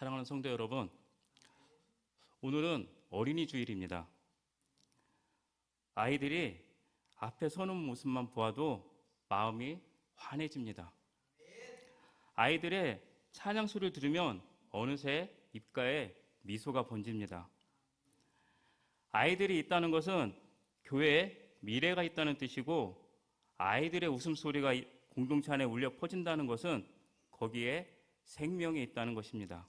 사랑하는 성도 여러분, 오늘은 어린이 주일입니다. 아이들이 앞에 서는 모습만 보아도 마음이 환해집니다. 아이들의 찬양 소리를 들으면 어느새 입가에 미소가 번집니다. 아이들이 있다는 것은 교회에 미래가 있다는 뜻이고, 아이들의 웃음소리가 공동체 안에 울려 퍼진다는 것은 거기에 생명이 있다는 것입니다.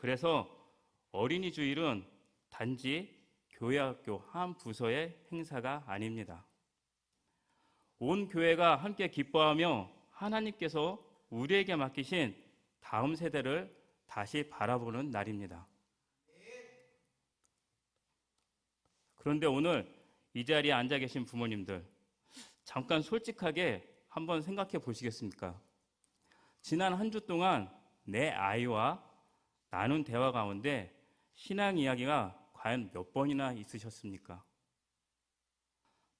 그래서 어린이 주일은 단지 교회 학교 한 부서의 행사가 아닙니다. 온 교회가 함께 기뻐하며 하나님께서 우리에게 맡기신 다음 세대를 다시 바라보는 날입니다. 그런데 오늘 이 자리에 앉아 계신 부모님들, 잠깐 솔직하게 한번 생각해 보시겠습니까? 지난 한 주 동안 내 아이와 나눈 대화 가운데 신앙 이야기가 과연 몇 번이나 있으셨습니까?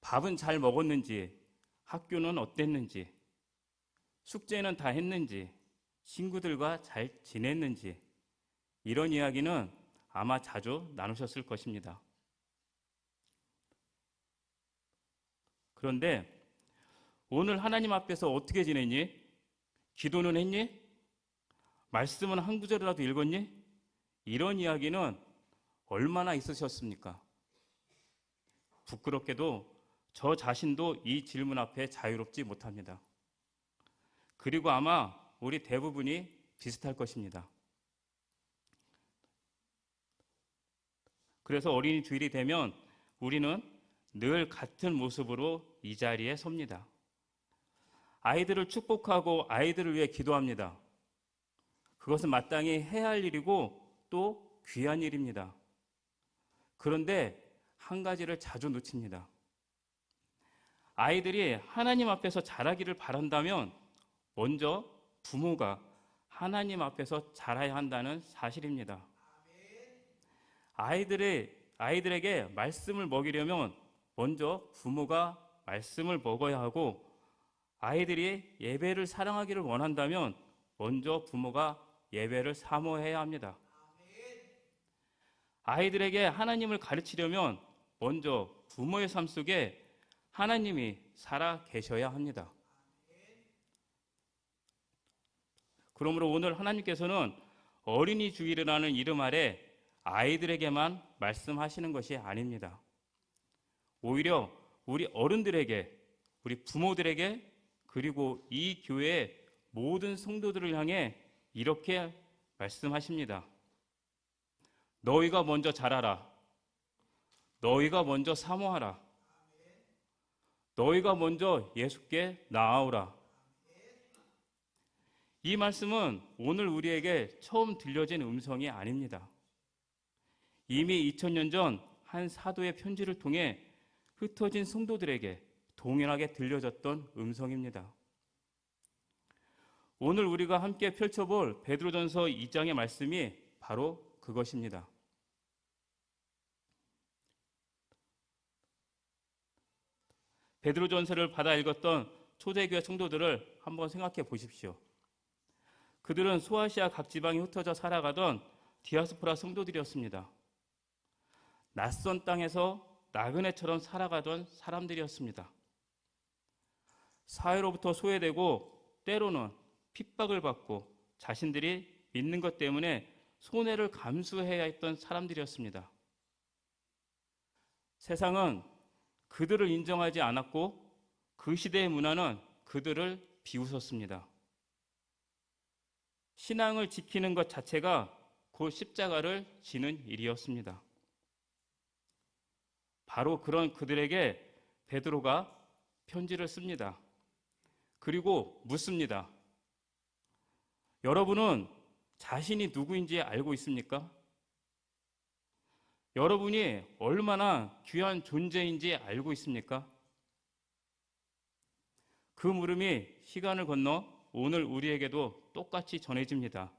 밥은 잘 먹었는지, 학교는 어땠는지, 숙제는 다 했는지, 친구들과 잘 지냈는지, 이런 이야기는 아마 자주 나누셨을 것입니다. 그런데 오늘 하나님 앞에서 어떻게 지냈니? 기도는 했니? 말씀은 한 구절이라도 읽었니? 이런 이야기는 얼마나 있으셨습니까? 부끄럽게도 저 자신도 이 질문 앞에 자유롭지 못합니다. 그리고 아마 우리 대부분이 비슷할 것입니다. 그래서 어린이 주일이 되면 우리는 늘 같은 모습으로 이 자리에 섭니다. 아이들을 축복하고 아이들을 위해 기도합니다. 그것은 마땅히 해야 할 일이고 또 귀한 일입니다. 그런데 한 가지를 자주 놓칩니다. 아이들이 하나님 앞에서 자라기를 바란다면 먼저 부모가 하나님 앞에서 자라야 한다는 사실입니다. 아이들에게 말씀을 먹이려면 먼저 부모가 말씀을 먹어야 하고, 아이들이 예배를 사랑하기를 원한다면 먼저 부모가 예배를 사모해야 합니다. 아이들에게 하나님을 가르치려면 먼저 부모의 삶 속에 하나님이 살아 계셔야 합니다. 그러므로 오늘 하나님께서는 어린이 주일이라는 이름 아래 아이들에게만 말씀하시는 것이 아닙니다. 오히려 우리 어른들에게, 우리 부모들에게, 그리고 이 교회의 모든 성도들을 향해 이렇게 말씀하십니다. 너희가 먼저 자라라. 너희가 먼저 사모하라. 너희가 먼저 예수께 나아오라. 이 말씀은 오늘 우리에게 처음 들려진 음성이 아닙니다. 이미 2000년 전 한 사도의 편지를 통해 흩어진 성도들에게 동일하게 들려졌던 음성입니다. 오늘 우리가 함께 펼쳐볼 베드로전서 2장의 말씀이 바로 그것입니다. 베드로전서를 받아 읽었던 초대교회 성도들을 한번 생각해 보십시오. 그들은 소아시아 각 지방에 흩어져 살아가던 디아스포라 성도들이었습니다. 낯선 땅에서 나그네처럼 살아가던 사람들이었습니다. 사회로부터 소외되고 때로는 핍박을 받고 자신들이 믿는 것 때문에 손해를 감수해야 했던 사람들이었습니다. 세상은 그들을 인정하지 않았고 그 시대의 문화는 그들을 비웃었습니다. 신앙을 지키는 것 자체가 곧 십자가를 지는 일이었습니다. 바로 그런 그들에게 베드로가 편지를 씁니다. 그리고 묻습니다. 여러분은 자신이 누구인지 알고 있습니까? 여러분이 얼마나 귀한 존재인지 알고 있습니까? 그 물음이 시간을 건너 오늘 우리에게도 똑같이 전해집니다.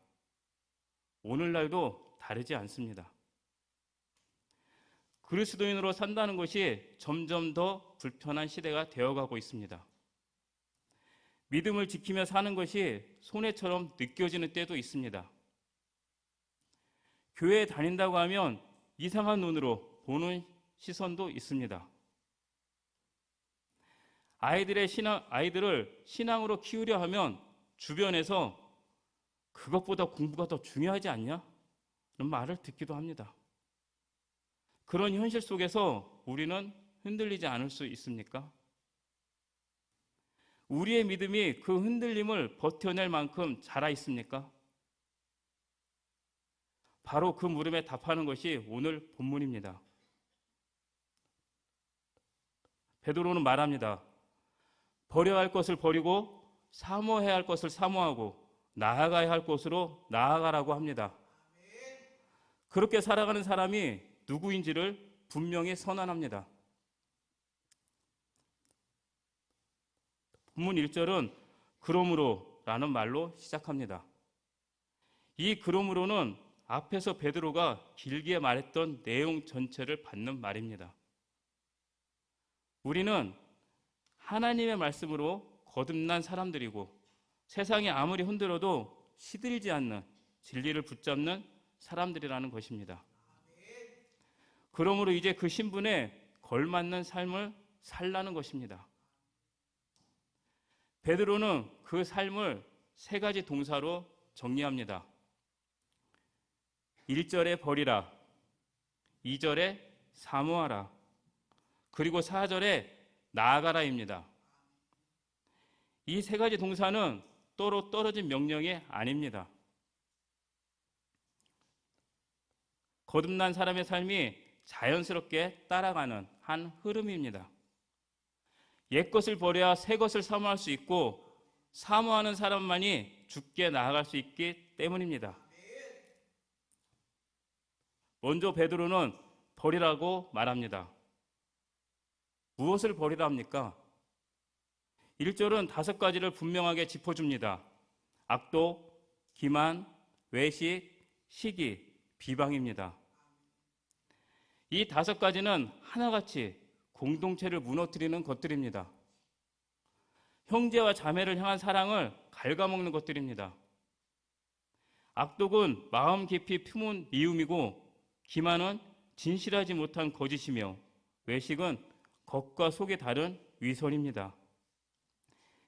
오늘날도 다르지 않습니다. 그리스도인으로 산다는 것이 점점 더 불편한 시대가 되어가고 있습니다. 믿음을 지키며 사는 것이 손해처럼 느껴지는 때도 있습니다. 교회에 다닌다고 하면 이상한 눈으로 보는 시선도 있습니다. 아이들을 신앙으로 키우려 하면 주변에서 그것보다 공부가 더 중요하지 않냐? 그런 말을 듣기도 합니다. 그런 현실 속에서 우리는 흔들리지 않을 수 있습니까? 우리의 믿음이 그 흔들림을 버텨낼 만큼 자라 있습니까? 바로 그 물음에 답하는 것이 오늘 본문입니다. 베드로는 말합니다. 버려야 할 것을 버리고 사모해야 할 것을 사모하고 나아가야 할 곳으로 나아가라고 합니다. 그렇게 살아가는 사람이 누구인지를 분명히 선언합니다. 본문 1절은 그러므로 라는 말로 시작합니다. 이 그러므로는 앞에서 베드로가 길게 말했던 내용 전체를 받는 말입니다. 우리는 하나님의 말씀으로 거듭난 사람들이고 세상이 아무리 흔들어도 시들지 않는 진리를 붙잡는 사람들이라는 것입니다. 그러므로 이제 그 신분에 걸맞는 삶을 살라는 것입니다. 베드로는 그 삶을 세 가지 동사로 정리합니다. 1절에 버리라, 2절에 사모하라, 그리고 4절에 나아가라입니다. 이 세 가지 동사는 또로 떨어진 명령이 아닙니다. 거듭난 사람의 삶이 자연스럽게 따라가는 한 흐름입니다. 옛것을 버려야 새것을 사모할 수 있고 사모하는 사람만이 주께 나아갈 수 있기 때문입니다. 먼저 베드로는 버리라고 말합니다. 무엇을 버리라 합니까? 1절은 5가지를 분명하게 짚어줍니다. 악독, 기만, 외식, 시기, 비방입니다. 이 5가지는 하나같이 공동체를 무너뜨리는 것들입니다. 형제와 자매를 향한 사랑을 갉아먹는 것들입니다. 악독은 마음 깊이 품은 미움이고 기만은 진실하지 못한 거짓이며 외식은 겉과 속이 다른 위선입니다.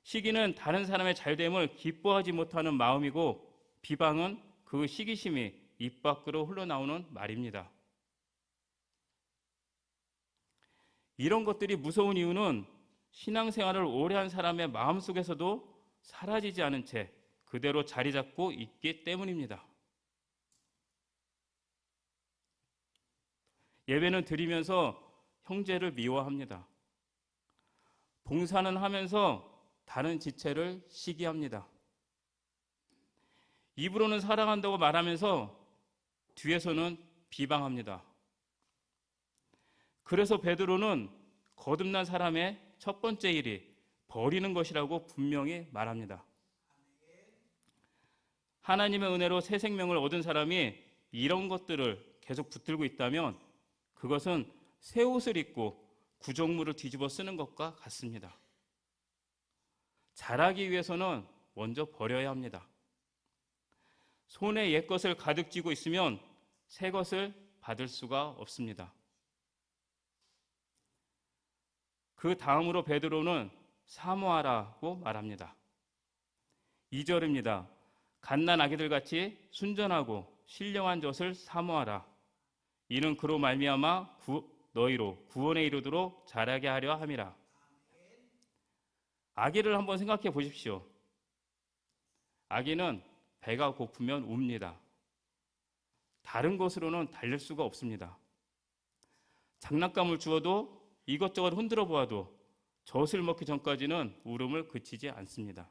시기는 다른 사람의 잘됨을 기뻐하지 못하는 마음이고 비방은 그 시기심이 입 밖으로 흘러나오는 말입니다. 이런 것들이 무서운 이유는 신앙생활을 오래 한 사람의 마음속에서도 사라지지 않은 채 그대로 자리 잡고 있기 때문입니다. 예배는 드리면서 형제를 미워합니다. 봉사는 하면서 다른 지체를 시기합니다. 입으로는 사랑한다고 말하면서 뒤에서는 비방합니다. 그래서 베드로는 거듭난 사람의 첫 번째 일이 버리는 것이라고 분명히 말합니다. 하나님의 은혜로 새 생명을 얻은 사람이 이런 것들을 계속 붙들고 있다면 그것은 새 옷을 입고 구정물을 뒤집어 쓰는 것과 같습니다. 자라기 위해서는 먼저 버려야 합니다. 손에 옛것을 가득 쥐고 있으면 새 것을 받을 수가 없습니다. 그 다음으로 베드로는 사모하라고 말합니다. 2절입니다. 갓난 아기들같이 순전하고 신령한 젖을 사모하라. 이는 그로 말미암아 너희로 구원에 이르도록 자라게 하려 함이라. 아기를 한번 생각해 보십시오. 아기는 배가 고프면 웁니다. 다른 것으로는 달릴 수가 없습니다. 장난감을 주어도 이것저것 흔들어 보아도 젖을 먹기 전까지는 울음을 그치지 않습니다.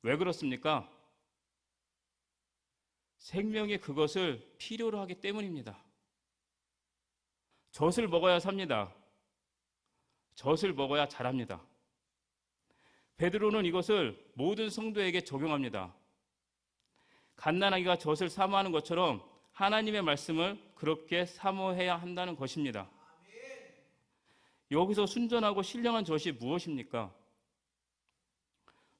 왜 그렇습니까? 생명이 그것을 필요로 하기 때문입니다. 젖을 먹어야 삽니다. 젖을 먹어야 자랍니다. 베드로는 이것을 모든 성도에게 적용합니다. 갓난아기가 젖을 사모하는 것처럼 하나님의 말씀을 그렇게 사모해야 한다는 것입니다. 여기서 순전하고 신령한 젖이 무엇입니까?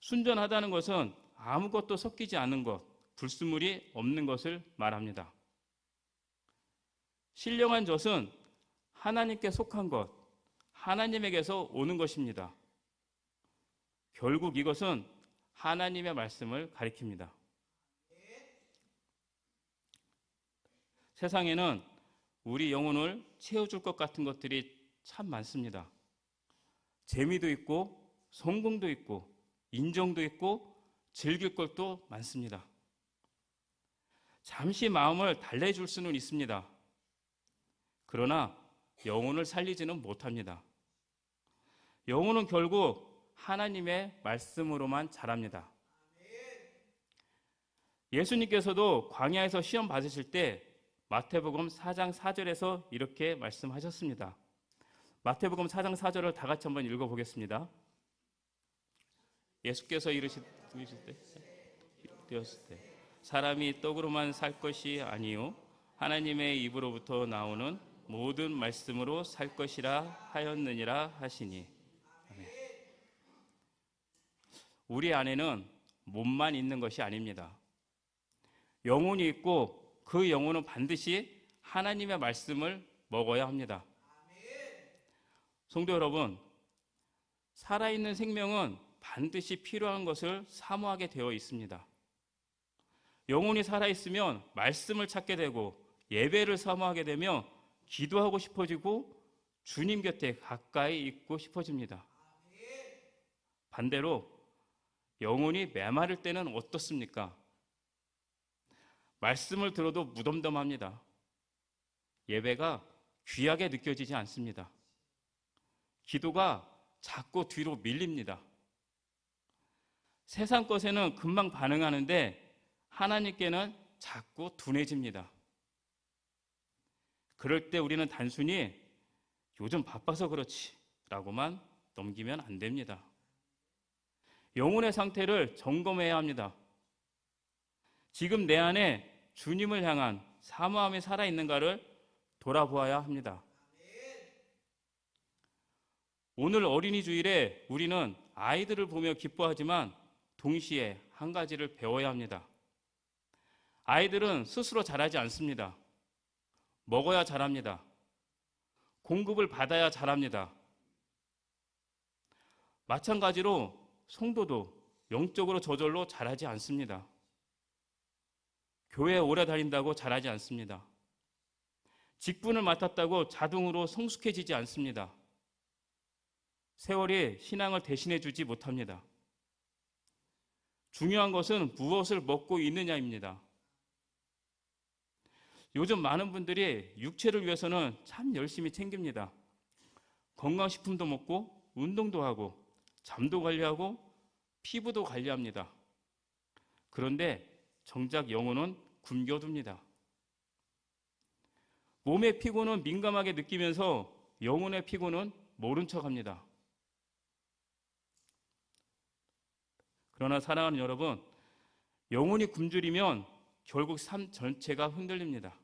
순전하다는 것은 아무것도 섞이지 않은 것, 불순물이 없는 것을 말합니다. 신령한 젖은 하나님께 속한 것, 하나님에게서 오는 것입니다. 결국 이것은 하나님의 말씀을 가리킵니다. 세상에는 우리 영혼을 채워줄 것 같은 것들이 참 많습니다. 재미도 있고, 성공도 있고, 인정도 있고, 즐길 것도 많습니다. 잠시 마음을 달래줄 수는 있습니다. 그러나 영혼을 살리지는 못합니다. 영혼은 결국 하나님의 말씀으로만 자랍니다. 예수님께서도 광야에서 시험 받으실 때 마태복음 4장 4절에서 이렇게 말씀하셨습니다. 마태복음 4장 4절을 다 같이 한번 읽어보겠습니다. 예수께서 이르실 때 사람이 떡으로만 살 것이 아니요 하나님의 입으로부터 나오는 모든 말씀으로 살 것이라 하였느니라 하시니. 아멘. 우리 안에는 몸만 있는 것이 아닙니다. 영혼이 있고 그 영혼은 반드시 하나님의 말씀을 먹어야 합니다. 성도 여러분, 살아있는 생명은 반드시 필요한 것을 사모하게 되어 있습니다. 영혼이 살아있으면 말씀을 찾게 되고 예배를 사모하게 되면 기도하고 싶어지고 주님 곁에 가까이 있고 싶어집니다. 반대로 영혼이 메마를 때는 어떻습니까? 말씀을 들어도 무덤덤합니다. 예배가 귀하게 느껴지지 않습니다. 기도가 자꾸 뒤로 밀립니다. 세상 것에는 금방 반응하는데 하나님께는 자꾸 둔해집니다. 그럴 때 우리는 단순히 요즘 바빠서 그렇지 라고만 넘기면 안 됩니다. 영혼의 상태를 점검해야 합니다. 지금 내 안에 주님을 향한 사모함이 살아있는가를 돌아보아야 합니다. 오늘 어린이 주일에 우리는 아이들을 보며 기뻐하지만 동시에 한 가지를 배워야 합니다. 아이들은 스스로 잘하지 않습니다. 먹어야 잘합니다. 공급을 받아야 잘합니다. 마찬가지로 성도도 영적으로 저절로 잘하지 않습니다. 교회에 오래 다닌다고 잘하지 않습니다. 직분을 맡았다고 자동으로 성숙해지지 않습니다. 세월이 신앙을 대신해 주지 못합니다. 중요한 것은 무엇을 먹고 있느냐입니다. 요즘 많은 분들이 육체를 위해서는 참 열심히 챙깁니다. 건강식품도 먹고 운동도 하고 잠도 관리하고 피부도 관리합니다. 그런데 정작 영혼은 굶겨둡니다. 몸의 피곤은 민감하게 느끼면서 영혼의 피곤은 모른 척합니다. 그러나 사랑하는 여러분, 영혼이 굶주리면 결국 삶 전체가 흔들립니다.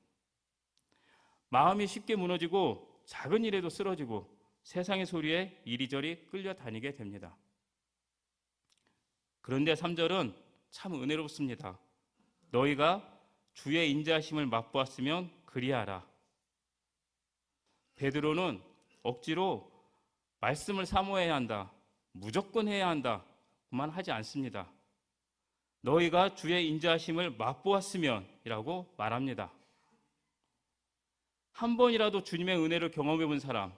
마음이 쉽게 무너지고 작은 일에도 쓰러지고 세상의 소리에 이리저리 끌려다니게 됩니다. 그런데 3절은 참 은혜롭습니다. 너희가 주의 인자하심을 맛보았으면 그리하라. 베드로는 억지로 말씀을 사모해야 한다, 무조건 해야 한다 만 하지 않습니다. 너희가 주의 인자하심을 맛보았으면 이라고 말합니다. 한 번이라도 주님의 은혜를 경험해 본 사람,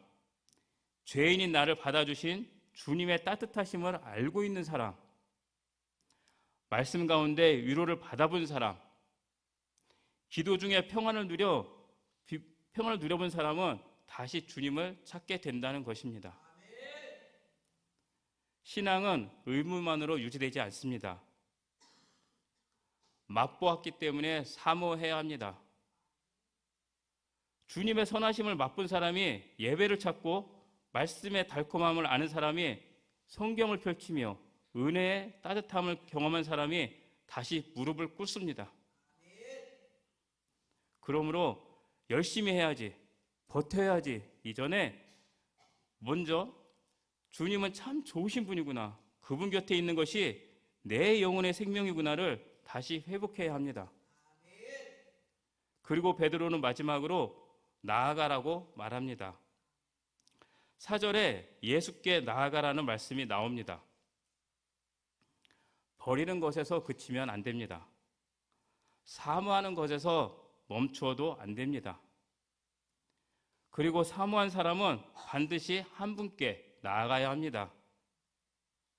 죄인인 나를 받아주신 주님의 따뜻하심을 알고 있는 사람, 말씀 가운데 위로를 받아본 사람, 기도 중에 평안을 누려본 사람은 다시 주님을 찾게 된다는 것입니다. 신앙은 의무만으로 유지되지 않습니다. 맛보았기 때문에 사모해야 합니다. 주님의 선하심을 맛본 사람이 예배를 찾고 말씀의 달콤함을 아는 사람이 성경을 펼치며 은혜의 따뜻함을 경험한 사람이 다시 무릎을 꿇습니다. 그러므로 열심히 해야지, 버텨야지 이전에 먼저 주님은 참 좋으신 분이구나, 그분 곁에 있는 것이 내 영혼의 생명이구나를 다시 회복해야 합니다. 그리고 베드로는 마지막으로 나아가라고 말합니다. 4절에 예수께 나아가라는 말씀이 나옵니다. 버리는 것에서 그치면 안 됩니다. 사모하는 것에서 멈추어도 안 됩니다. 그리고 사모한 사람은 반드시 한 분께 나아가야 합니다.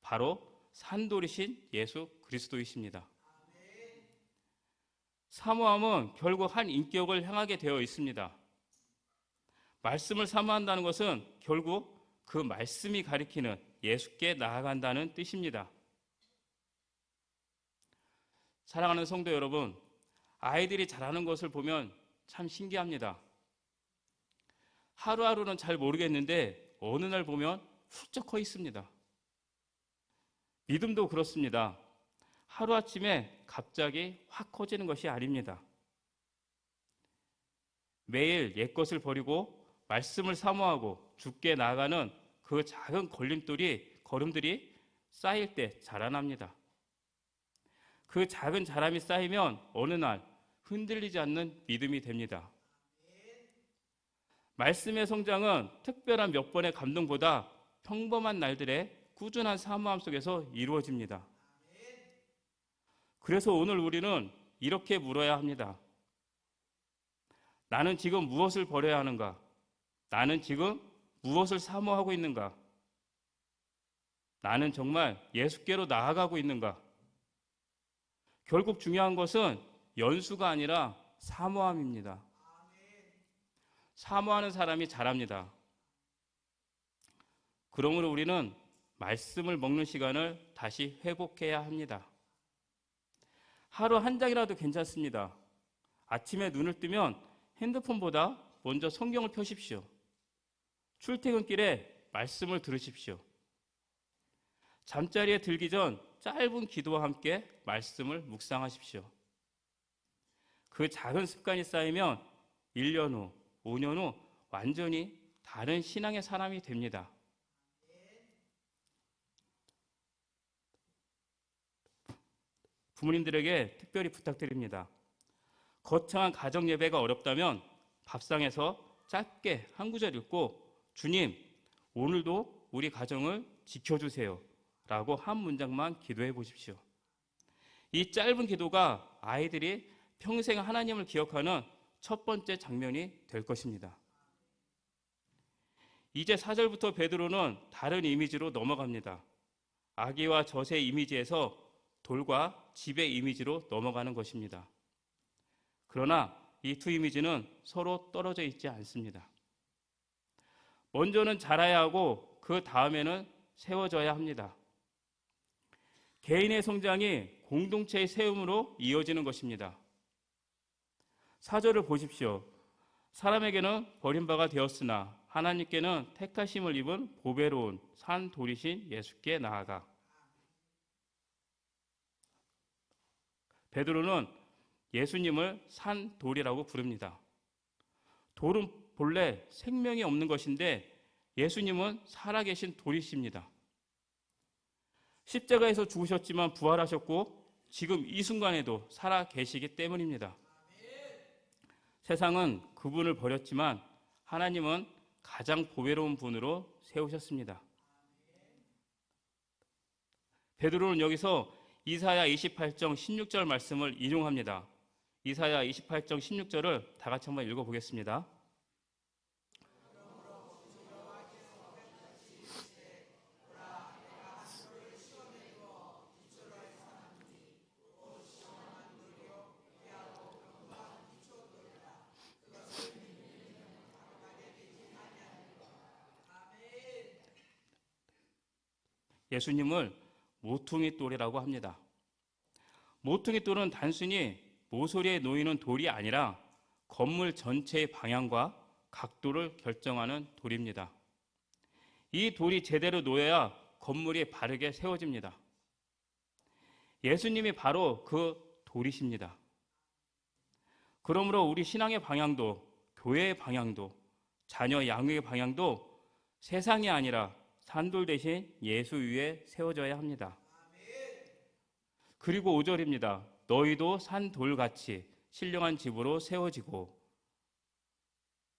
바로 산돌이신 예수 그리스도이십니다. 사모함은 결국 한 인격을 향하게 되어 있습니다. 말씀을 사모한다는 것은 결국 그 말씀이 가리키는 예수께 나아간다는 뜻입니다. 사랑하는 성도 여러분, 아이들이 자라는 것을 보면 참 신기합니다. 하루하루는 잘 모르겠는데 어느 날 보면 훌쩍 커 있습니다. 믿음도 그렇습니다. 하루아침에 갑자기 확 커지는 것이 아닙니다. 매일 옛것을 버리고 말씀을 사모하고 주께 나아가는 그 작은 걸음들이 쌓일 때 자라납니다. 그 작은 자람이 쌓이면 어느 날 흔들리지 않는 믿음이 됩니다. 말씀의 성장은 특별한 몇 번의 감동보다 평범한 날들의 꾸준한 사모함 속에서 이루어집니다. 그래서 오늘 우리는 이렇게 물어야 합니다. 나는 지금 무엇을 버려야 하는가? 나는 지금 무엇을 사모하고 있는가? 나는 정말 예수께로 나아가고 있는가? 결국 중요한 것은 연수가 아니라 사모함입니다. 사모하는 사람이 잘합니다. 그러므로 우리는 말씀을 먹는 시간을 다시 회복해야 합니다. 하루 한 장이라도 괜찮습니다. 아침에 눈을 뜨면 핸드폰보다 먼저 성경을 펴십시오. 출퇴근길에 말씀을 들으십시오. 잠자리에 들기 전 짧은 기도와 함께 말씀을 묵상하십시오. 그 작은 습관이 쌓이면 1년 후, 5년 후 완전히 다른 신앙의 사람이 됩니다. 부모님들에게 특별히 부탁드립니다. 거창한 가정 예배가 어렵다면 밥상에서 짧게 한 구절 읽고 주님, 오늘도 우리 가정을 지켜주세요 라고 한 문장만 기도해 보십시오. 이 짧은 기도가 아이들이 평생 하나님을 기억하는 첫 번째 장면이 될 것입니다. 이제 4절부터 베드로는 다른 이미지로 넘어갑니다. 아기와 젖의 이미지에서 돌과 집의 이미지로 넘어가는 것입니다. 그러나 이 두 이미지는 서로 떨어져 있지 않습니다. 먼저는 자라야 하고 그 다음에는 세워져야 합니다. 개인의 성장이 공동체의 세움으로 이어지는 것입니다. 4절을 보십시오. 사람에게는 버림바가 되었으나 하나님께는 택하심을 입은 보배로운 산 돌이신 예수께 나아가. 베드로는 예수님을 산 돌이라고 부릅니다. 돌은 본래 생명이 없는 것인데 예수님은 살아계신 돌이십니다. 십자가에서 죽으셨지만 부활하셨고 지금 이 순간에도 살아계시기 때문입니다. 세상은 그분을 버렸지만 하나님은 가장 보배로운 분으로 세우셨습니다. 베드로는 여기서 이사야 28장 16절 말씀을 인용합니다. 이사야 28장 16절을 다 같이 한번 읽어보겠습니다. 예수님을 모퉁이 돌이라고 합니다. 모퉁이 돌은 단순히 모서리에 놓이는 돌이 아니라 건물 전체의 방향과 각도를 결정하는 돌입니다. 이 돌이 제대로 놓여야 건물이 바르게 세워집니다. 예수님이 바로 그 돌이십니다. 그러므로 우리 신앙의 방향도, 교회의 방향도, 자녀 양육의 방향도 세상이 아니라 산돌 대신 예수 위에 세워져야 합니다. 그리고 5절입니다. 너희도 산돌같이 신령한 집으로 세워지고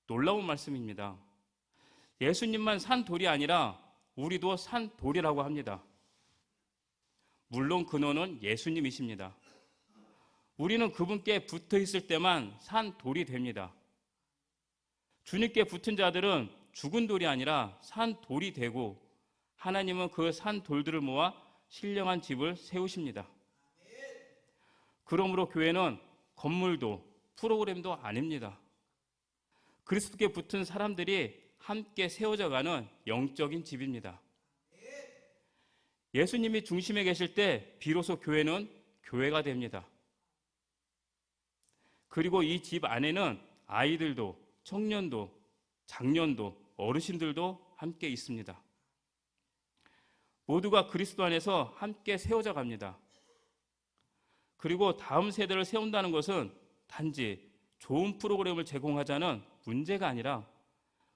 놀라운 말씀입니다. 예수님만 산 돌이 아니라 우리도 산 돌이라고 합니다. 물론 근원은 예수님이십니다. 우리는 그분께 붙어 있을 때만 산 돌이 됩니다. 주님께 붙은 자들은 죽은 돌이 아니라 산 돌이 되고 하나님은 그 산 돌들을 모아 신령한 집을 세우십니다. 그러므로 교회는 건물도 프로그램도 아닙니다. 그리스도께 붙은 사람들이 함께 세워져가는 영적인 집입니다. 예수님이 중심에 계실 때 비로소 교회는 교회가 됩니다. 그리고 이 집 안에는 아이들도 청년도 장년도 어르신들도 함께 있습니다. 모두가 그리스도 안에서 함께 세워져 갑니다. 그리고 다음 세대를 세운다는 것은 단지 좋은 프로그램을 제공하자는 문제가 아니라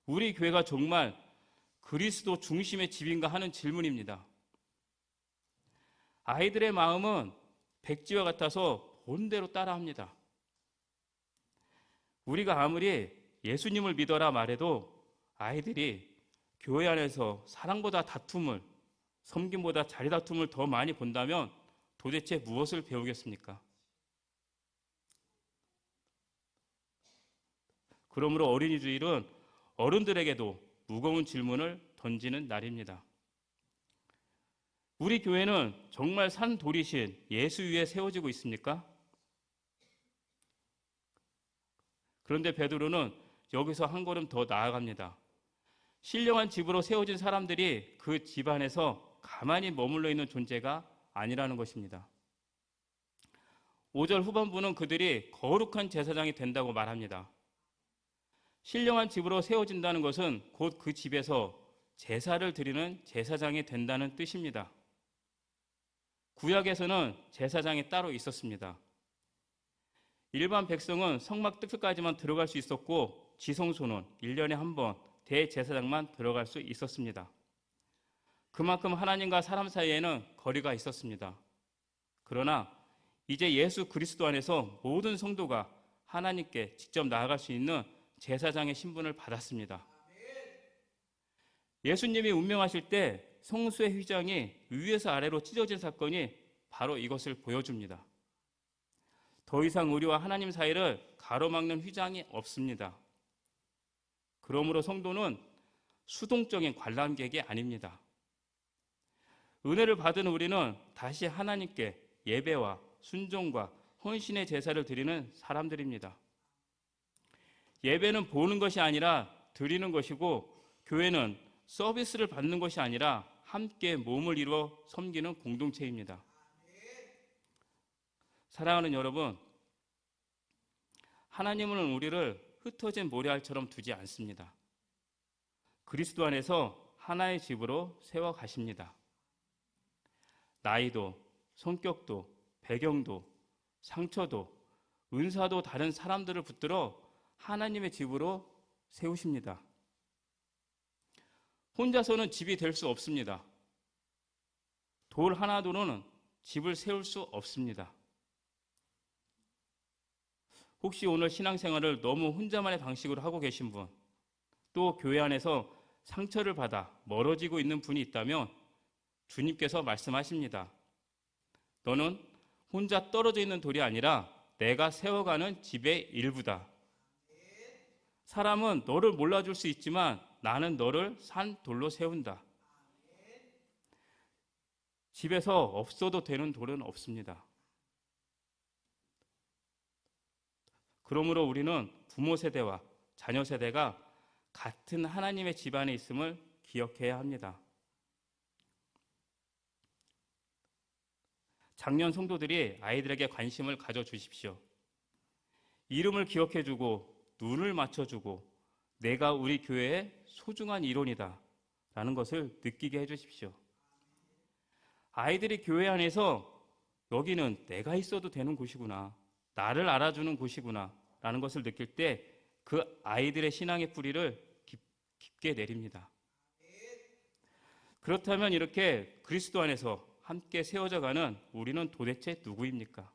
우리 교회가 정말 그리스도 중심의 집인가 하는 질문입니다. 아이들의 마음은 백지와 같아서 본대로 따라합니다. 우리가 아무리 예수님을 믿어라 말해도 아이들이 교회 안에서 사랑보다 다툼을, 섬김보다 자리다툼을 더 많이 본다면 도대체 무엇을 배우겠습니까? 그러므로 어린이 주일은 어른들에게도 무거운 질문을 던지는 날입니다. 우리 교회는 정말 산 돌이신 예수 위에 세워지고 있습니까? 그런데 베드로는 여기서 한 걸음 더 나아갑니다. 신령한 집으로 세워진 사람들이 그 집 안에서 가만히 머물러 있는 존재가 아니라는 것입니다. 5절 후반부는 그들이 거룩한 제사장이 된다고 말합니다. 신령한 집으로 세워진다는 것은 곧 그 집에서 제사를 드리는 제사장이 된다는 뜻입니다. 구약에서는 제사장이 따로 있었습니다. 일반 백성은 성막 뜰까지만 들어갈 수 있었고 지성소는 1년에 한 번 대제사장만 들어갈 수 있었습니다. 그만큼 하나님과 사람 사이에는 거리가 있었습니다. 그러나 이제 예수 그리스도 안에서 모든 성도가 하나님께 직접 나아갈 수 있는 제사장의 신분을 받았습니다. 예수님이 운명하실 때 성수의 휘장이 위에서 아래로 찢어진 사건이 바로 이것을 보여줍니다. 더 이상 우리와 하나님 사이를 가로막는 휘장이 없습니다. 그러므로 성도는 수동적인 관람객이 아닙니다. 은혜를 받은 우리는 다시 하나님께 예배와 순종과 헌신의 제사를 드리는 사람들입니다. 예배는 보는 것이 아니라 드리는 것이고 교회는 서비스를 받는 것이 아니라 함께 몸을 이루어 섬기는 공동체입니다. 사랑하는 여러분, 하나님은 우리를 흩어진 모래알처럼 두지 않습니다. 그리스도 안에서 하나의 집으로 세워 가십니다. 나이도, 성격도, 배경도, 상처도, 은사도 다른 사람들을 붙들어 하나님의 집으로 세우십니다. 혼자서는 집이 될 수 없습니다. 돌 하나로는 집을 세울 수 없습니다. 혹시 오늘 신앙생활을 너무 혼자만의 방식으로 하고 계신 분, 또 교회 안에서 상처를 받아 멀어지고 있는 분이 있다면 주님께서 말씀하십니다. 너는 혼자 떨어져 있는 돌이 아니라 내가 세워가는 집의 일부다. 사람은 너를 몰라줄 수 있지만 나는 너를 산 돌로 세운다. 집에서 없어도 되는 돌은 없습니다. 그러므로 우리는 부모 세대와 자녀 세대가 같은 하나님의 집 안에 있음을 기억해야 합니다. 작년 성도들이 아이들에게 관심을 가져주십시오. 이름을 기억해주고 눈을 맞춰주고 내가 우리 교회의 소중한 일원이다 라는 것을 느끼게 해주십시오. 아이들이 교회 안에서 여기는 내가 있어도 되는 곳이구나, 나를 알아주는 곳이구나 라는 것을 느낄 때 그 아이들의 신앙의 뿌리를 깊게 내립니다. 그렇다면 이렇게 그리스도 안에서 함께 세워져 가는 우리는 도대체 누구입니까?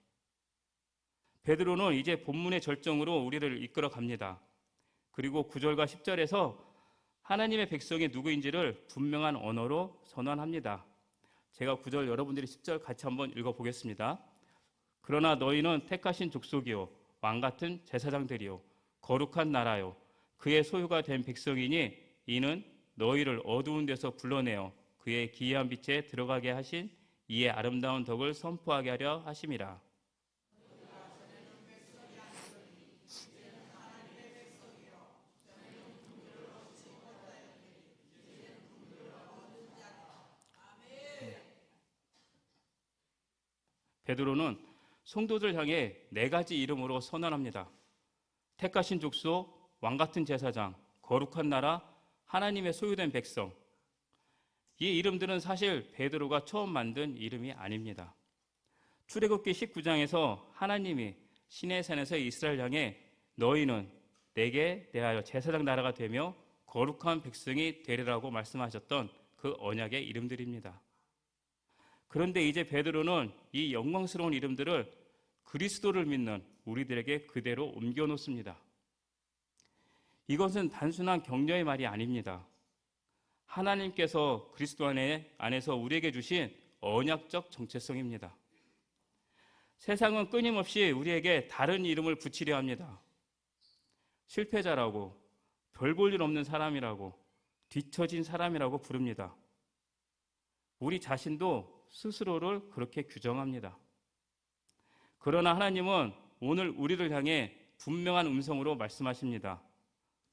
베드로는 이제 본문의 절정으로 우리를 이끌어 갑니다. 그리고 9절과 10절에서 하나님의 백성이 누구인지를 분명한 언어로 선언합니다. 제가 9절, 여러분들이 10절 같이 한번 읽어보겠습니다. 그러나 너희는 택하신 족속이요 왕같은 제사장들이요 거룩한 나라요 그의 소유가 된 백성이니 이는 너희를 어두운 데서 불러내어 그의 기이한 빛에 들어가게 하신 이의 아름다운 덕을 선포하게 하려 하심이라. 베드로는 성도들 향해 네 가지 이름으로 선언합니다. 택하신 족속, 왕같은 제사장, 거룩한 나라, 하나님의 소유된 백성. 이 이름들은 사실 베드로가 처음 만든 이름이 아닙니다. 출애굽기 19장에서 하나님이 시내산에서 이스라엘 향해 너희는 내게 대하여 제사장 나라가 되며 거룩한 백성이 되리라고 말씀하셨던 그 언약의 이름들입니다. 그런데 이제 베드로는 이 영광스러운 이름들을 그리스도를 믿는 우리들에게 그대로 옮겨 놓습니다. 이것은 단순한 격려의 말이 아닙니다. 하나님께서 그리스도 안에서 우리에게 주신 언약적 정체성입니다. 세상은 끊임없이 우리에게 다른 이름을 붙이려 합니다. 실패자라고, 별 볼 일 없는 사람이라고, 뒤처진 사람이라고 부릅니다. 우리 자신도 스스로를 그렇게 규정합니다. 그러나 하나님은 오늘 우리를 향해 분명한 음성으로 말씀하십니다.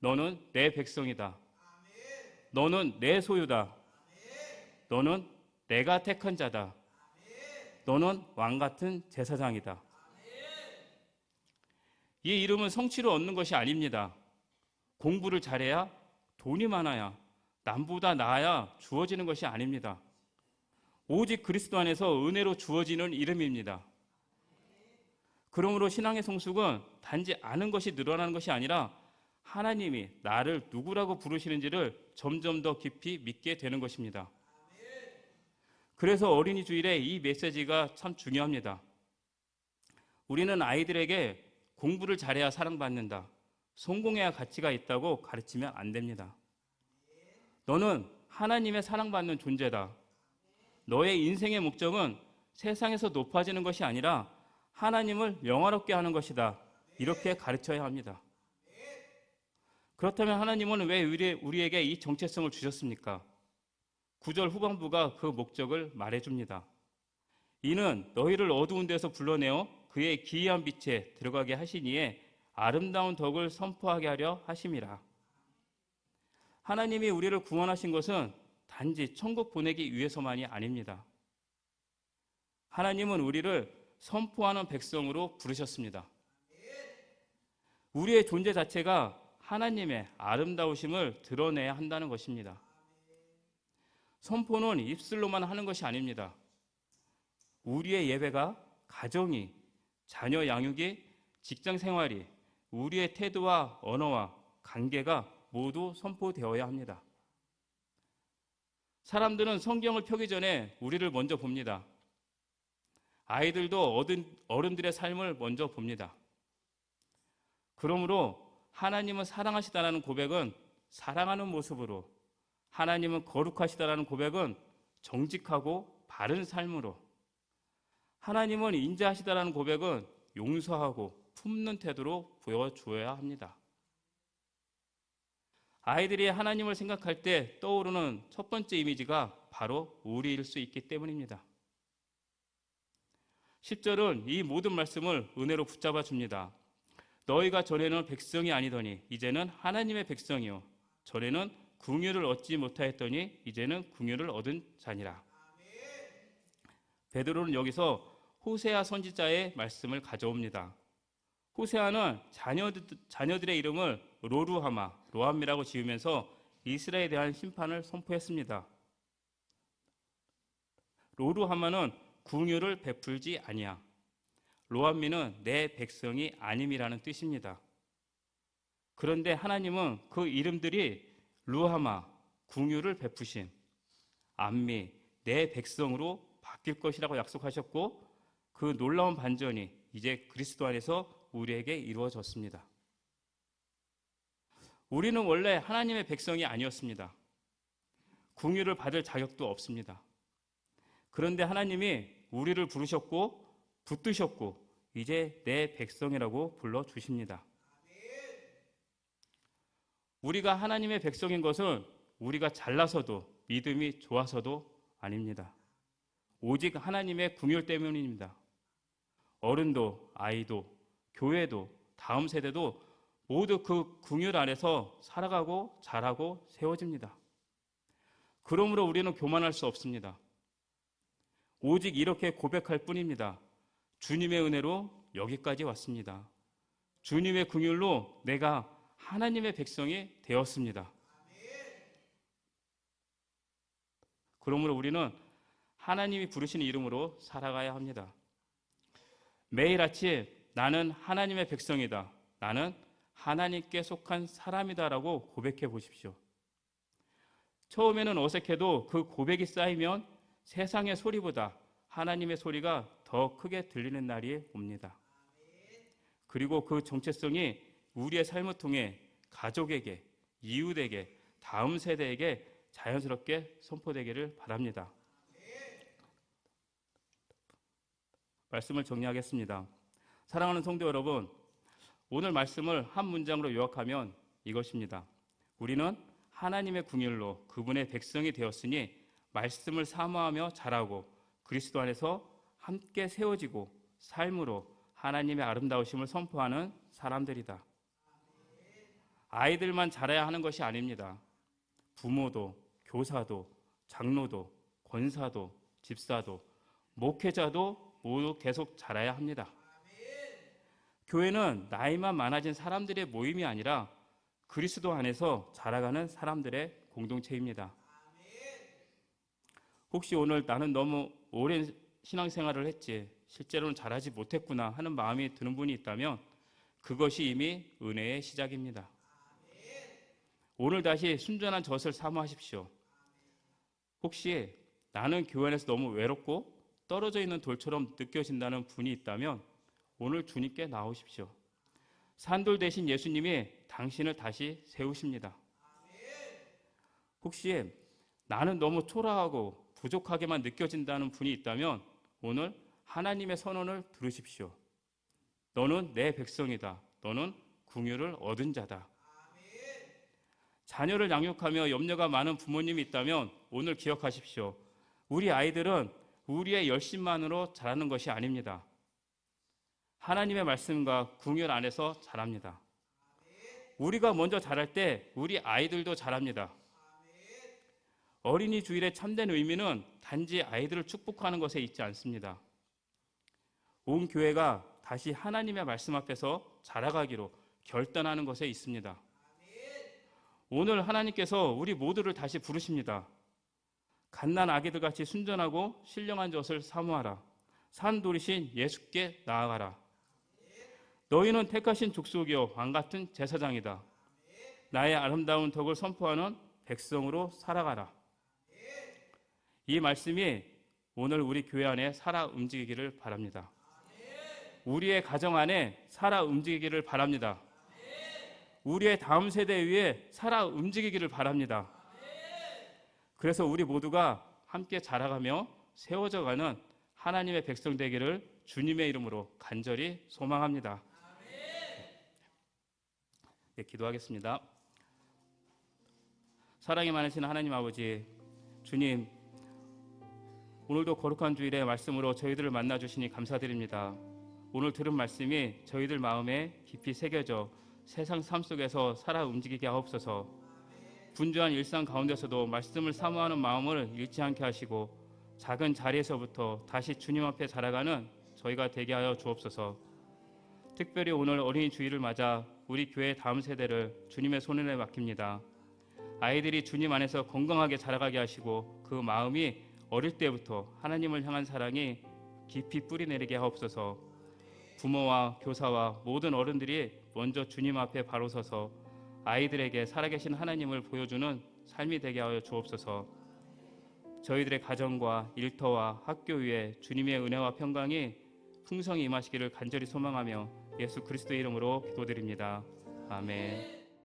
너는 내 백성이다. 너는 내 소유다. 너는 내가 택한 자다. 너는 왕같은 제사장이다. 이 이름은 성취를 얻는 것이 아닙니다. 공부를 잘해야, 돈이 많아야, 남보다 나아야 주어지는 것이 아닙니다. 오직 그리스도 안에서 은혜로 주어지는 이름입니다. 그러므로 신앙의 성숙은 단지 아는 것이 늘어나는 것이 아니라 하나님이 나를 누구라고 부르시는지를 점점 더 깊이 믿게 되는 것입니다. 그래서 어린이 주일에 이 메시지가 참 중요합니다. 우리는 아이들에게 공부를 잘해야 사랑받는다, 성공해야 가치가 있다고 가르치면 안 됩니다. 너는 하나님의 사랑받는 존재다. 너의 인생의 목적은 세상에서 높아지는 것이 아니라 하나님을 영화롭게 하는 것이다. 이렇게 가르쳐야 합니다. 그렇다면 하나님은 왜 우리에게 이 정체성을 주셨습니까? 9절 후반부가 그 목적을 말해줍니다. 이는 너희를 어두운 데서 불러내어 그의 기이한 빛에 들어가게 하시니에 아름다운 덕을 선포하게 하려 하심이라. 하나님이 우리를 구원하신 것은 단지 천국 보내기 위해서만이 아닙니다. 하나님은 우리를 선포하는 백성으로 부르셨습니다. 우리의 존재 자체가 하나님의 아름다우심을 드러내야 한다는 것입니다. 선포는 입술로만 하는 것이 아닙니다. 우리의 예배가, 가정이, 자녀 양육이, 직장 생활이, 우리의 태도와 언어와 관계가 모두 선포되어야 합니다. 사람들은 성경을 펴기 전에 우리를 먼저 봅니다. 아이들도 어른들의 삶을 먼저 봅니다. 그러므로 하나님은 사랑하시다라는 고백은 사랑하는 모습으로, 하나님은 거룩하시다라는 고백은 정직하고 바른 삶으로, 하나님은 인자하시다라는 고백은 용서하고 품는 태도로 보여주어야 합니다. 아이들이 하나님을 생각할 때 떠오르는 첫 번째 이미지가 바로 우리일 수 있기 때문입니다. 10절은 이 모든 말씀을 은혜로 붙잡아 줍니다. 너희가 전에는 백성이 아니더니 이제는 하나님의 백성이요 전에는 긍휼을 얻지 못하였더니 이제는 긍휼을 얻은 자니라. 베드로는 여기서 호세아 선지자의 말씀을 가져옵니다. 호세아는 자녀들의 이름을 로루하마, 로함미라고 지으면서 이스라엘에 대한 심판을 선포했습니다. 로루하마는 긍휼을 베풀지 아니야. 로함미는 내 백성이 아님이라는 뜻입니다. 그런데 하나님은 그 이름들이 루하마, 긍휼을 베푸신, 암미, 내 백성으로 바뀔 것이라고 약속하셨고 그 놀라운 반전이 이제 그리스도 안에서 우리에게 이루어졌습니다. 우리는 원래 하나님의 백성이 아니었습니다. 긍휼을 받을 자격도 없습니다. 그런데 하나님이 우리를 부르셨고 붙드셨고 이제 내 백성이라고 불러주십니다. 우리가 하나님의 백성인 것은 우리가 잘나서도 믿음이 좋아서도 아닙니다. 오직 하나님의 긍휼 때문입니다. 어른도 아이도 교회도 다음 세대도 모두 그 긍휼 안에서 살아가고 자라고 세워집니다. 그러므로 우리는 교만할 수 없습니다. 오직 이렇게 고백할 뿐입니다. 주님의 은혜로 여기까지 왔습니다. 주님의 긍휼로 내가 하나님의 백성이 되었습니다. 그러므로 우리는 하나님이 부르시는 이름으로 살아가야 합니다. 매일 아침 나는 하나님의 백성이다. 나는 하나님께 속한 사람이다라고 고백해 보십시오. 처음에는 어색해도 그 고백이 쌓이면 세상의 소리보다 하나님의 소리가 더 크게 들리는 날이 옵니다. 그리고 그 정체성이 우리의 삶을 통해 가족에게, 이웃에게, 다음 세대에게 자연스럽게 선포되기를 바랍니다. 말씀을 정리하겠습니다. 사랑하는 성도 여러분, 오늘 말씀을 한 문장으로 요약하면 이것입니다. 우리는 하나님의 긍휼로 그분의 백성이 되었으니 말씀을 사모하며 자라고 그리스도 안에서 함께 세워지고 삶으로 하나님의 아름다우심을 선포하는 사람들이다. 아이들만 자라야 하는 것이 아닙니다. 부모도, 교사도, 장로도, 권사도, 집사도, 목회자도 모두 계속 자라야 합니다. 교회는 나이만 많아진 사람들의 모임이 아니라 그리스도 안에서 자라가는 사람들의 공동체입니다. 혹시 오늘 나는 너무 오랜 신앙생활을 했지 실제로는 잘하지 못했구나 하는 마음이 드는 분이 있다면 그것이 이미 은혜의 시작입니다. 오늘 다시 순전한 젖을 사모하십시오. 혹시 나는 교회 안에서 너무 외롭고 떨어져 있는 돌처럼 느껴진다는 분이 있다면 오늘 주님께 나오십시오. 산돌 대신 예수님이 당신을 다시 세우십니다. 혹시 나는 너무 초라하고 부족하게만 느껴진다는 분이 있다면 오늘 하나님의 선언을 들으십시오. 너는 내 백성이다. 너는 긍휼을 얻은 자다. 자녀를 양육하며 염려가 많은 부모님이 있다면 오늘 기억하십시오. 우리 아이들은 우리의 열심만으로 자라는 것이 아닙니다. 하나님의 말씀과 긍휼 안에서 자랍니다. 우리가 먼저 자랄 때 우리 아이들도 자랍니다. 어린이 주일의 참된 의미는 단지 아이들을 축복하는 것에 있지 않습니다. 온 교회가 다시 하나님의 말씀 앞에서 자라가기로 결단하는 것에 있습니다. 오늘 하나님께서 우리 모두를 다시 부르십니다. 갓난 아기들같이 순전하고 신령한 젖을 사모하라. 산돌이신 예수께 나아가라. 너희는 택하신 족속이요 왕같은 제사장이다. 나의 아름다운 덕을 선포하는 백성으로 살아가라. 이 말씀이 오늘 우리 교회 안에 살아 움직이기를 바랍니다. 우리의 가정 안에 살아 움직이기를 바랍니다. 우리의 다음 세대 위에 살아 움직이기를 바랍니다. 그래서 우리 모두가 함께 자라가며 세워져가는 하나님의 백성 되기를 주님의 이름으로 간절히 소망합니다. 네, 기도하겠습니다. 사랑이 많으신 하나님 아버지, 주님, 오늘도 거룩한 주일의 말씀으로 저희들을 만나주시니 감사드립니다. 오늘 들은 말씀이 저희들 마음에 깊이 새겨져 세상 삶 속에서 살아 움직이게 하옵소서. 분주한 일상 가운데서도 말씀을 사모하는 마음을 잃지 않게 하시고 작은 자리에서부터 다시 주님 앞에 자라가는 저희가 되게 하여 주옵소서. 특별히 오늘 어린이 주일을 맞아 우리 교회 다음 세대를 주님의 손에 맡깁니다. 아이들이 주님 안에서 건강하게 자라가게 하시고 그 마음이 어릴 때부터 하나님을 향한 사랑이 깊이 뿌리내리게 하옵소서. 부모와 교사와 모든 어른들이 먼저 주님 앞에 바로 서서 아이들에게 살아계신 하나님을 보여주는 삶이 되게 하여 주옵소서. 저희들의 가정과 일터와 학교 위에 주님의 은혜와 평강이 풍성히 임하시기를 간절히 소망하며 예수 그리스도의 이름으로 기도드립니다. 아멘.